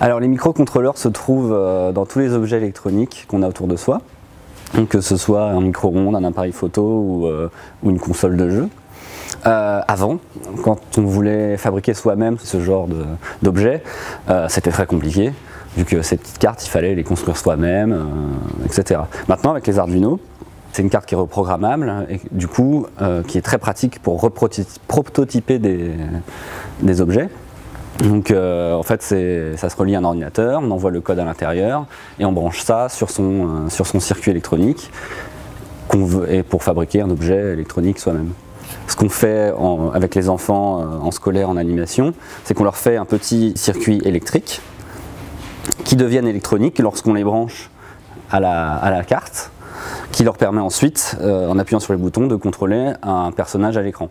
Alors les microcontrôleurs se trouvent dans tous les objets électroniques qu'on a autour de soi, donc, que ce soit un micro-ondes, un appareil photo ou une console de jeu. Avant, quand on voulait fabriquer soi-même ce genre d'objets, c'était très compliqué, vu que ces petites cartes, il fallait les construire soi-même, etc. Maintenant, avec les Arduino, c'est une carte qui est reprogrammable et du coup qui est très pratique pour prototyper des objets. Donc en fait ça se relie à un ordinateur, on envoie le code à l'intérieur et on branche ça sur son circuit électronique et pour fabriquer un objet électronique soi-même. Ce qu'on fait avec les enfants en scolaire, en animation, c'est qu'on leur fait un petit circuit électrique qui deviennent électroniques lorsqu'on les branche à la carte, qui leur permet ensuite, en appuyant sur les boutons, de contrôler un personnage à l'écran.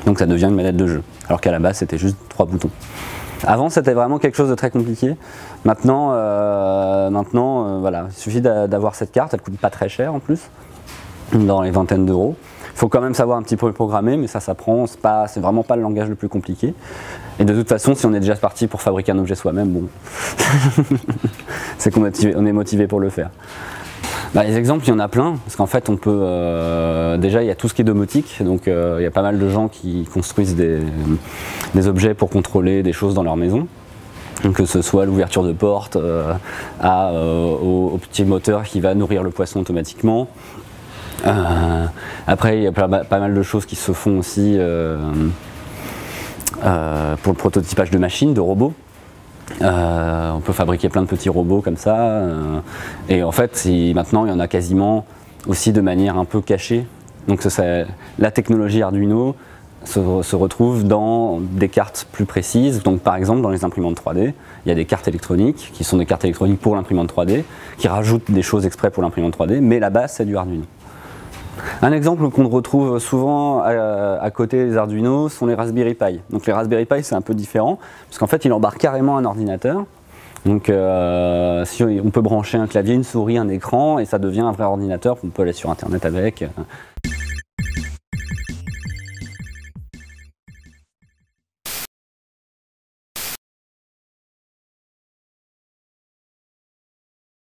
Donc ça devient une manette de jeu, alors qu'à la base c'était juste 3 boutons. Avant c'était vraiment quelque chose de très compliqué. Maintenant, voilà, il suffit d'avoir cette carte, elle coûte pas très cher en plus, dans les vingtaines d'euros. Il faut quand même savoir un petit peu le programmer, mais ça s'apprend, c'est vraiment pas le langage le plus compliqué. Et de toute façon, si on est déjà parti pour fabriquer un objet soi-même, bon, c'est qu'on est motivé pour le faire. Bah, les exemples, il y en a plein, parce qu'en fait, on peut déjà, il y a tout ce qui est domotique, donc il y a pas mal de gens qui construisent des objets pour contrôler des choses dans leur maison. Donc, que ce soit l'ouverture de porte, au petit moteur qui va nourrir le poisson automatiquement. Après, il y a pas mal de choses qui se font aussi pour le prototypage de machines, de robots. On peut fabriquer plein de petits robots comme ça, et en fait maintenant il y en a quasiment aussi de manière un peu cachée. Donc la technologie Arduino se retrouve dans des cartes plus précises. Donc par exemple dans les imprimantes 3D, il y a des cartes électroniques qui sont des cartes électroniques pour l'imprimante 3D, qui rajoutent des choses exprès pour l'imprimante 3D, mais la base c'est du Arduino. Un exemple qu'on retrouve souvent à côté des Arduino sont les Raspberry Pi. Donc les Raspberry Pi c'est un peu différent, parce qu'en fait il embarque carrément un ordinateur. Donc on peut brancher un clavier, une souris, un écran, et ça devient un vrai ordinateur, on peut aller sur internet avec.